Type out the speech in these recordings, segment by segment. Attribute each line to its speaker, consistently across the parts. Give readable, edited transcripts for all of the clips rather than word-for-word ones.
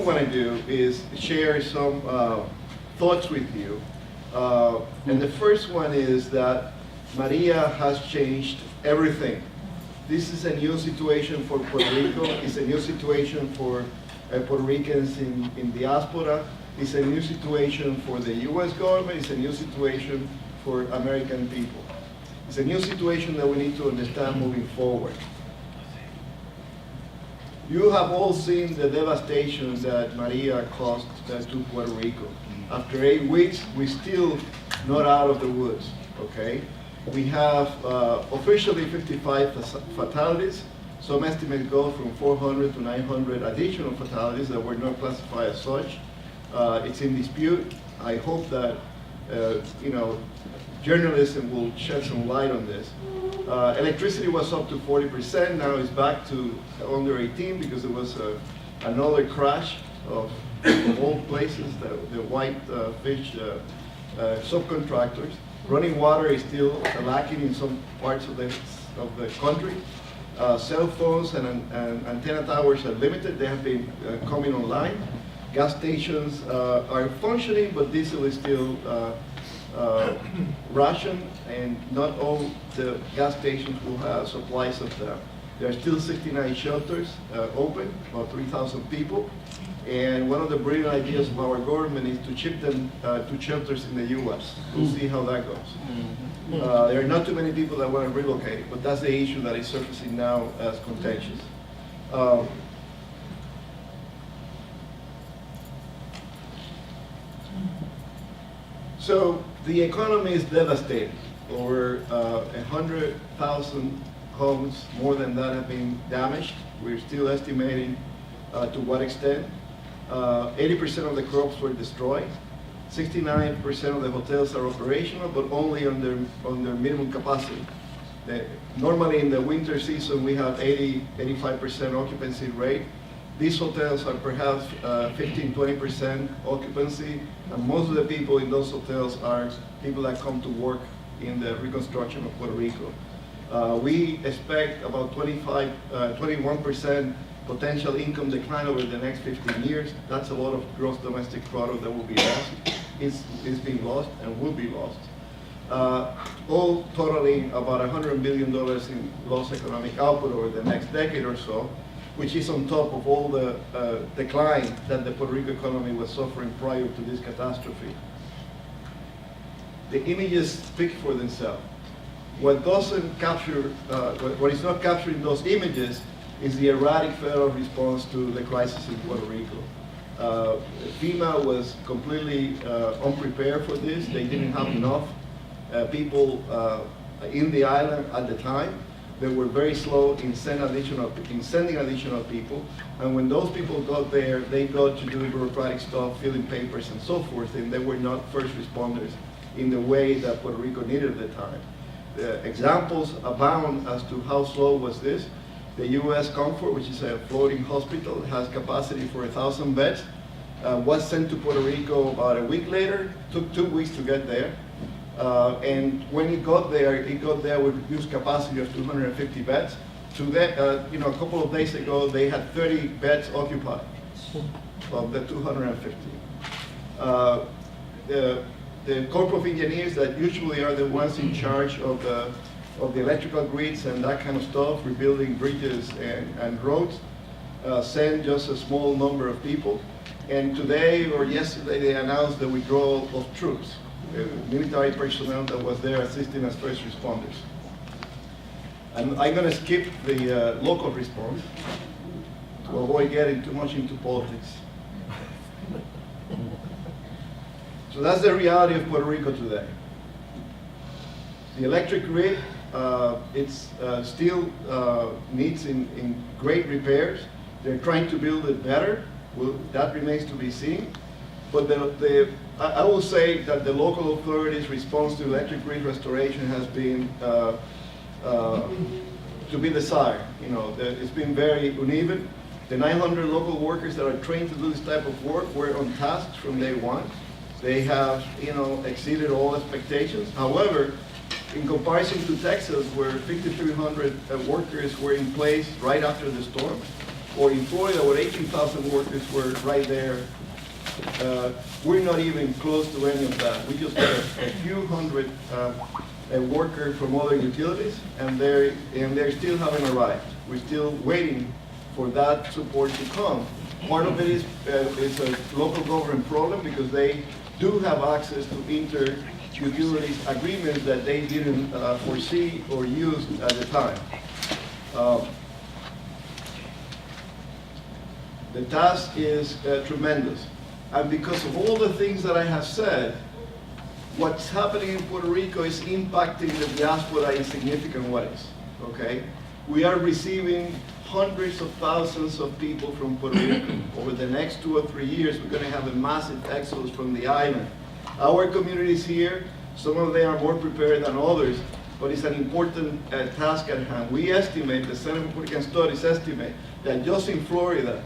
Speaker 1: want to do is share some thoughts with you. And the first one is that Maria has changed everything. This is a new situation for Puerto Rico. It's a new situation for Puerto Ricans in diaspora. It's a new situation for the US government. It's a new situation for American people. It's a new situation that we need to understand moving forward. You have all seen the devastation that Maria caused to Puerto Rico. After 8 weeks, we're still not out of the woods, okay? We have officially 55 fatalities. Some estimates go from 400 to 900 additional fatalities that were not classified as such. It's in dispute. I hope that, journalism will shed some light on this. Electricity was up to 40%, now it's back to under 18 because there was another crash of all places, the white fish subcontractors. Running water is still lacking in some parts of the country. Cell phones and antenna towers are limited, they have been coming online. Gas stations are functioning, but diesel is still rationed, and not all the gas stations will have supplies of them. There are still 69 shelters open, about 3,000 people. And one of the brilliant ideas of our government is to ship them to shelters in the US. We'll see how that goes. There are not too many people that want to relocate, but that's the issue that is surfacing now as contentious. So the economy is devastated. Over 100,000 homes, more than that, have been damaged. We're still estimating to what extent. 80% of the crops were destroyed. 69% of the hotels are operational, but only on their minimum capacity. Normally in the winter season, we have 85% occupancy rate. These hotels are perhaps 15–20% occupancy, and most of the people in those hotels are people that come to work in the reconstruction of Puerto Rico. We expect about 21% potential income decline over the next 15 years. That's a lot of gross domestic product that will be lost. It's being lost and will be lost. All totaling about $100 billion in lost economic output over the next decade or so, which is on top of all the decline that the Puerto Rico economy was suffering prior to this catastrophe. The images speak for themselves. What doesn't capture, what is not capturing those images is the erratic federal response to the crisis in Puerto Rico. FEMA was completely unprepared for this. They didn't have enough people in the island at the time. They were very slow in sending additional people. And when those people got there, they got to do bureaucratic stuff, filling papers and so forth, and they were not first responders in the way that Puerto Rico needed at the time. The examples abound as to how slow was this. The U.S. Comfort, which is a floating hospital, has capacity for 1,000 beds, was sent to Puerto Rico about a week later, took 2 weeks to get there. And when it got there with reduced capacity of 250 beds. A couple of days ago, they had 30 beds occupied of the 250. The Corps of Engineers that usually are the ones in charge of the electrical grids and that kind of stuff, rebuilding bridges and roads, send just a small number of people. And today or yesterday, they announced the withdrawal of troops, military personnel that was there assisting as first responders. And I'm going to skip the local response to avoid getting too much into politics. So that's the reality of Puerto Rico today. The electric grid, it's still needs in great repairs. They're trying to build it better. Well, that remains to be seen. But I will say that the local authorities' response to electric grid restoration has been to be desired. It's been very uneven. The 900 local workers that are trained to do this type of work were on task from day one. They have, exceeded all expectations. However, in comparison to Texas, where 5,300 workers were in place right after the storm, or in Florida where 18,000 workers were right there. We're not even close to any of that. We just got a few hundred workers from other utilities, and they still haven't arrived. We're still waiting for that support to come. Part of it is it's a local government problem because they do have access to inter-utilities agreements that they didn't foresee or use at the time. The task is tremendous. And because of all the things that I have said, what's happening in Puerto Rico is impacting the diaspora in significant ways, okay? We are receiving hundreds of thousands of people from Puerto Rico. Over the next 2 or 3 years, we're gonna have a massive exodus from the island. Our communities here, some of them are more prepared than others, but it's an important task at hand. We estimate, the Center for Puerto Rican Studies estimate, that just in Florida,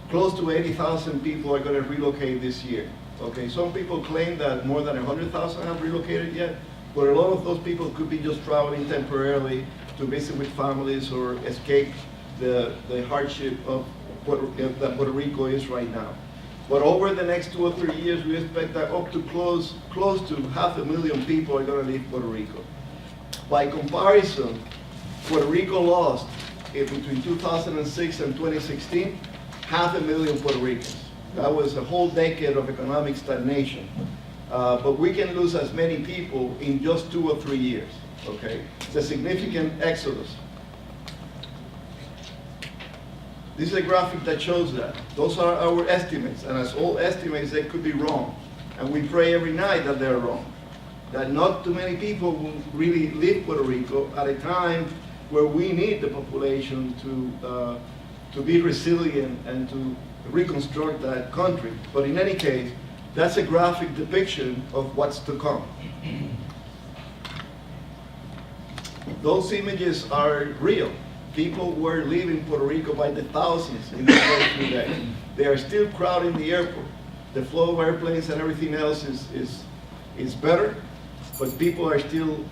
Speaker 1: close to 80,000 people are going to relocate this year. Okay, some people claim that more than 100,000 have relocated yet, but a lot of those people could be just traveling temporarily to visit with families or escape the hardship of that Puerto Rico is right now. But over the next 2 or 3 years, we expect that up to close to 500,000 people are going to leave Puerto Rico. By comparison, Puerto Rico lost between 2006 and 2016, 500,000 Puerto Ricans. That was a whole decade of economic stagnation. But we can lose as many people in just 2 or 3 years, okay? It's a significant exodus. This is a graphic that shows that. Those are our estimates, and as all estimates, they could be wrong. And we pray every night that they're wrong. That not too many people will really leave Puerto Rico at a time where we need the population to be resilient and to reconstruct that country. But in any case, that's a graphic depiction of what's to come. Those images are real. People were leaving Puerto Rico by the thousands in the first few days. They are still crowding the airport. The flow of airplanes and everything else is better, but people are still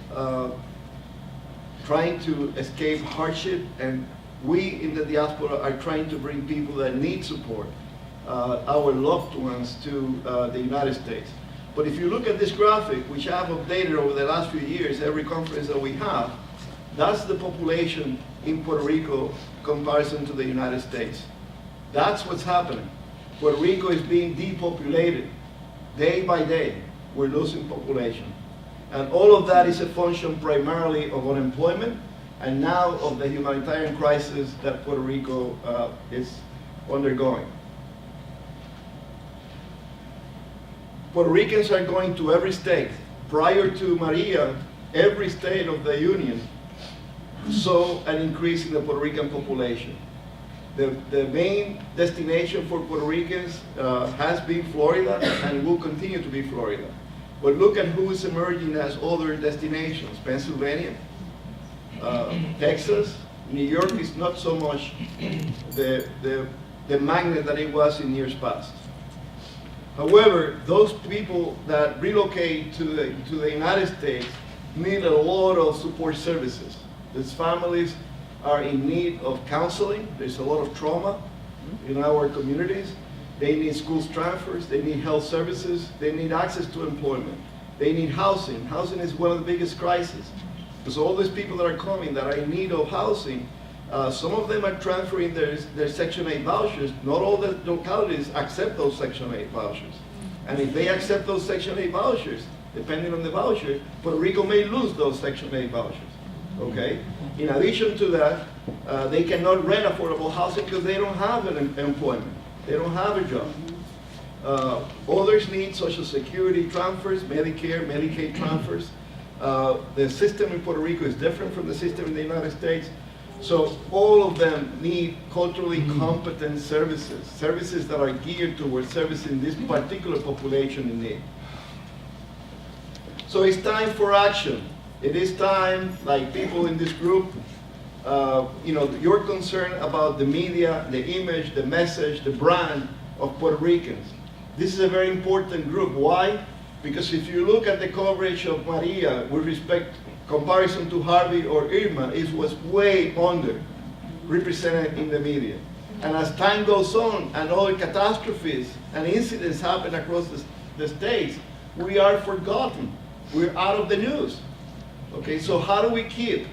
Speaker 1: trying to escape hardship, and we in the diaspora are trying to bring people that need support, our loved ones, to the United States. But if you look at this graphic, which I have updated over the last few years, every conference that we have, that's the population in Puerto Rico comparison to the United States. That's what's happening. Puerto Rico is being depopulated. Day by day, we're losing population. And all of that is a function primarily of unemployment and now of the humanitarian crisis that Puerto Rico is undergoing. Puerto Ricans are going to every state. Prior to Maria, every state of the Union saw an increase in the Puerto Rican population. The main destination for Puerto Ricans has been Florida and will continue to be Florida. But look at who is emerging as other destinations. Pennsylvania, Texas, New York is not so much the magnet that it was in years past. However, those people that relocate to the United States need a lot of support services. These families are in need of counseling. There's a lot of trauma in our communities. They need schools transfers, they need health services, they need access to employment. They need housing. Housing is one of the biggest crises. Because all these people that are coming that are in need of housing, some of them are transferring their Section 8 vouchers. Not all the localities accept those Section 8 vouchers. And if they accept those Section 8 vouchers, depending on the voucher, Puerto Rico may lose those Section 8 vouchers. Okay? In addition to that, they cannot rent affordable housing because they don't have an employment. They don't have a job. Others need Social Security transfers, Medicare, Medicaid transfers. The system in Puerto Rico is different from the system in the United States. So all of them need culturally competent services, services that are geared towards servicing this particular population in need. So it's time for action. It is time, like people in this group, you're concerned about the media, the image, the message, the brand of Puerto Ricans. This is a very important group. Why? Because if you look at the coverage of Maria with comparison to Harvey or Irma, it was way under. represented in the media. And as time goes on and other catastrophes and incidents happen across the states, we are forgotten. We're out of the news. Okay, so how do we keep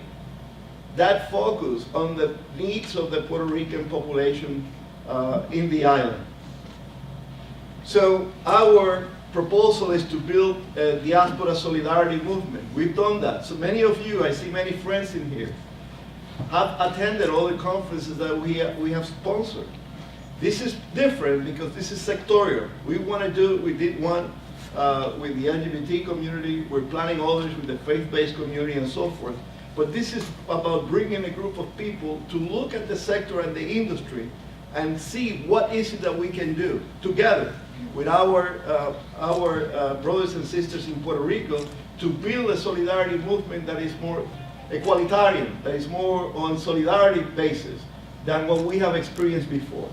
Speaker 1: that focus on the needs of the Puerto Rican population in the island? So our proposal is to build a diaspora solidarity movement. We've done that. So many of you, I see many friends in here, have attended all the conferences that we have sponsored. This is different because this is sectorial. We did one with the LGBT community. We're planning others with the faith-based community and so forth. But this is about bringing a group of people to look at the sector and the industry and see what is it that we can do together with our brothers and sisters in Puerto Rico to build a solidarity movement that is more equalitarian, that is more on solidarity basis than what we have experienced before.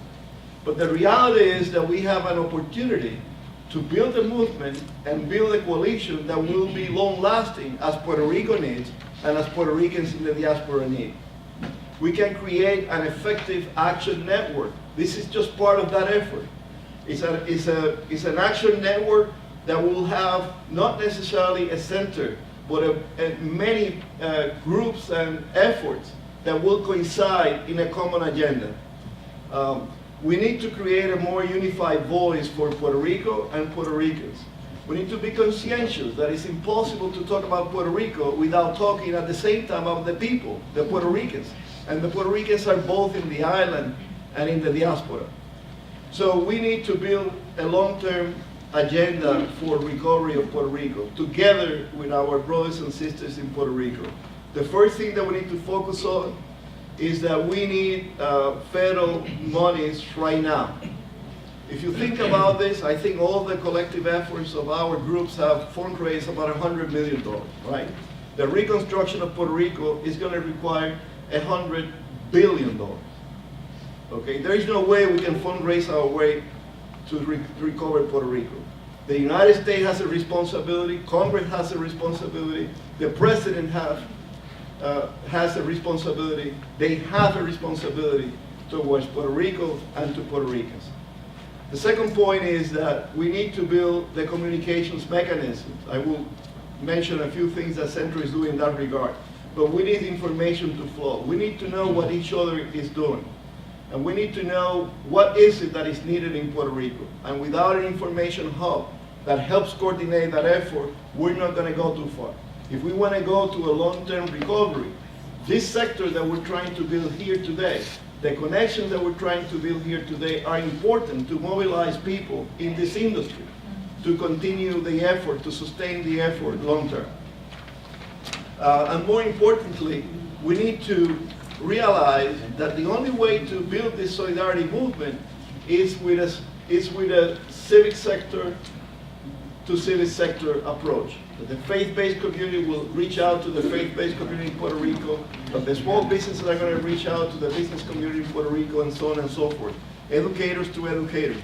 Speaker 1: But the reality is that we have an opportunity to build a movement and build a coalition that will be long-lasting as Puerto Rico needs and as Puerto Ricans in the diaspora need. We can create an effective action network. This is just part of that effort. It's an action network that will have not necessarily a center, but many groups and efforts that will coincide in a common agenda. We need to create a more unified voice for Puerto Rico and Puerto Ricans. We need to be conscientious that it's impossible to talk about Puerto Rico without talking at the same time about the people, the Puerto Ricans. And the Puerto Ricans are both in the island and in the diaspora. So we need to build a long-term agenda for recovery of Puerto Rico, together with our brothers and sisters in Puerto Rico. The first thing that we need to focus on is that we need federal monies right now. If you think about this, I think all the collective efforts of our groups have fundraised about $100 million, right? The reconstruction of Puerto Rico is going to require $100 billion. Okay, there is no way we can fundraise our way to recover Puerto Rico. The United States has a responsibility, Congress has a responsibility, the President has a responsibility, they have a responsibility towards Puerto Rico and to Puerto Ricans. The second point is that we need to build the communications mechanisms. I will mention a few things that Centro is doing in that regard. But we need information to flow. We need to know what each other is doing. And we need to know what is it that is needed in Puerto Rico. And without an information hub that helps coordinate that effort, we're not going to go too far. If we want to go to a long-term recovery, this sector that we're trying to build here today, the connections that we're trying to build here today are important to mobilize people in this industry to continue the effort, to sustain the effort long-term. And more importantly, we need to realize that the only way to build this solidarity movement is with a civic sector to civic sector approach. That the faith-based community will reach out to the faith-based community in Puerto Rico, but the small businesses are going to reach out to the business community in Puerto Rico, and so on and so forth. Educators to educators.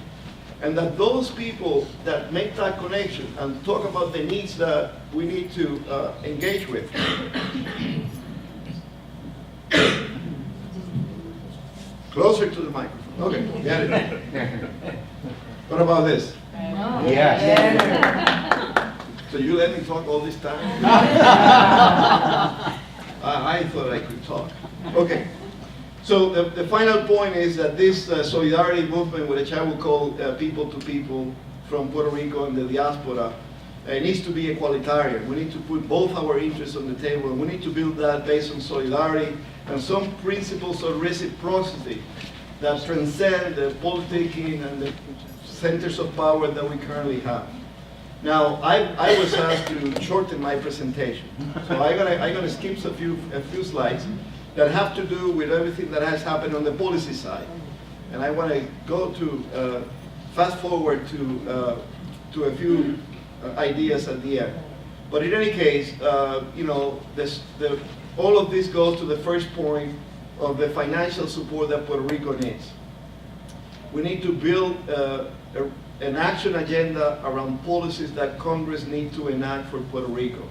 Speaker 1: And that those people that make that connection and talk about the needs that we need to engage with. Closer to the microphone. Okay, got it. What about this?
Speaker 2: Yes.
Speaker 1: So you let me talk all this time? I thought I could talk. Okay. So the final point is that this solidarity movement, which I will call people to people from Puerto Rico and the diaspora, needs to be equalitarian. We need to put both our interests on the table, and we need to build that based on solidarity and some principles of reciprocity that transcend the politicking and the centers of power that we currently have. Now, I was asked to shorten my presentation, so I'm gonna skip a few slides that have to do with everything that has happened on the policy side, and I want to go to fast forward to a few ideas at the end. But in any case, you know, all of this goes to the first point of the financial support that Puerto Rico needs. We need to build an action agenda around policies that Congress needs to enact for Puerto Rico.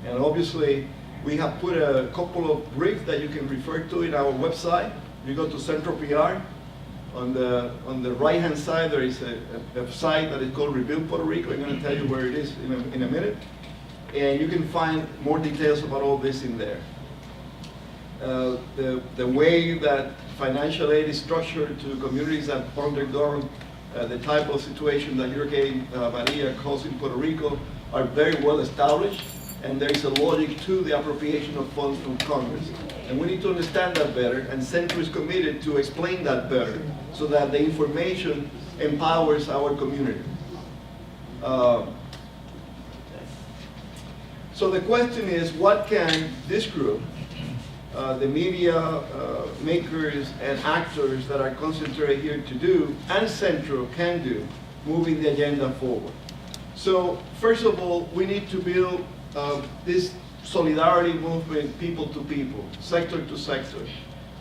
Speaker 1: And obviously, we have put a couple of briefs that you can refer to in our website. You go to Centro PR, on the right-hand side there is a site that is called Rebuild Puerto Rico. I'm going to tell you where it is in a minute. And you can find more details about all this in there. The way that financial aid is structured to communities that undergone the type of situation that Hurricane Maria caused in Puerto Rico are very well established, and there is a logic to the appropriation of funds from Congress. And we need to understand that better, and Centro is committed to explain that better so that the information empowers our community. So the question is, what can this group, the media makers and actors that are concentrated here to do, and Centro can do, moving the agenda forward? So first of all, we need to build this solidarity movement, people to people, sector to sector.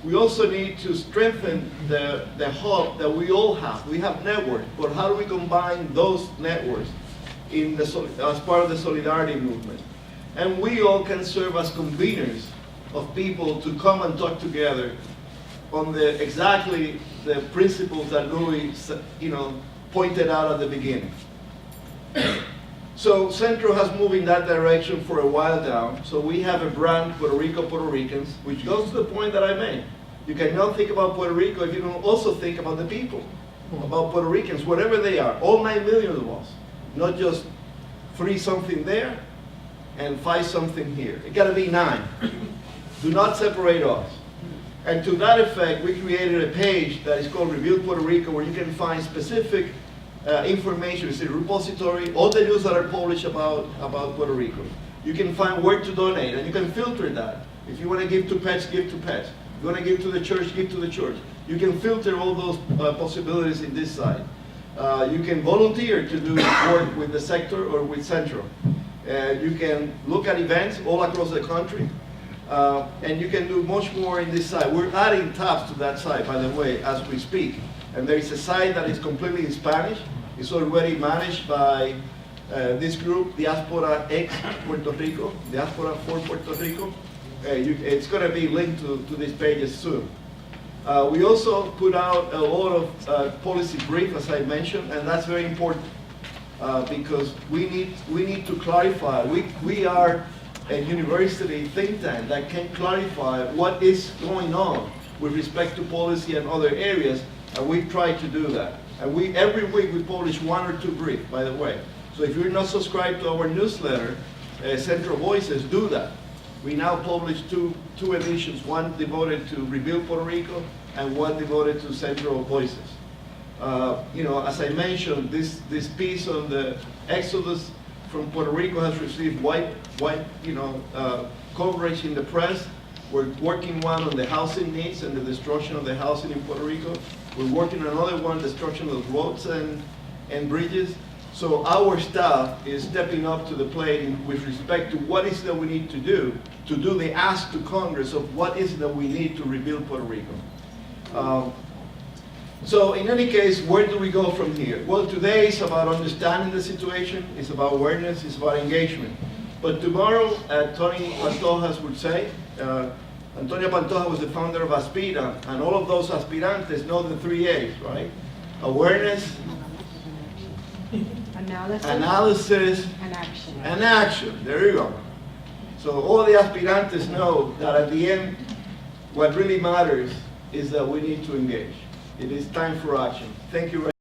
Speaker 1: We also need to strengthen the hub that we all have. We have networks, but how do we combine those networks as part of the solidarity movement? And we all can serve as conveners of people to come and talk together on exactly the principles that Louis, pointed out at the beginning. So Centro has moved in that direction for a while now. So we have a brand, Puerto Rico, Puerto Ricans, which goes to the point that I made. You cannot think about Puerto Rico if you don't also think about the people, about Puerto Ricans, wherever they are, all 9 million of us, not just 3 something there and 5 something here. It gotta be 9. Do not separate us. And to that effect, we created a page that is called Rebuild Puerto Rico, where you can find specific information. It's a repository, all the news that are published about Puerto Rico. You can find where to donate, and you can filter that. If you want to give to pets, give to pets. If you want to give to the church, give to the church. You can filter all those possibilities in this side. You can volunteer to do work with the sector or with Centro. You can look at events all across the country. And you can do much more in this side. We're adding tabs to that side, by the way, as we speak. And there is a site that is completely in Spanish. It's already managed by this group, Diaspora X Puerto Rico, Diaspora for Puerto Rico. It's going to be linked to these pages soon. We also put out a lot of policy brief, as I mentioned, and that's very important because we need to clarify. We are a university think tank that can clarify what is going on with respect to policy and other areas, and we try to do that. And every week we publish 1 or 2 briefs, by the way. So if you're not subscribed to our newsletter, Centro Voices, do that. We now publish two editions, one devoted to Rebuild Puerto Rico and one devoted to Centro Voices. As I mentioned, this piece on the exodus from Puerto Rico has received wide coverage in the press. We're working on the housing needs and the destruction of the housing in Puerto Rico. We're working on another one, destruction of roads and bridges. So our staff is stepping up to the plate with respect to what is that we need to do the ask to Congress of what is that we need to rebuild Puerto Rico. So in any case, where do we go from here? Well, today is about understanding the situation, it's about awareness, it's about engagement. But tomorrow, Tony Pantojas would say, Antonio Pantoja was the founder of Aspira, and all of those aspirantes know the 3 A's, right? Awareness, analysis, and action. There you go. So all the aspirantes know that at the end, what really matters is that we need to engage. It is time for action. Thank you.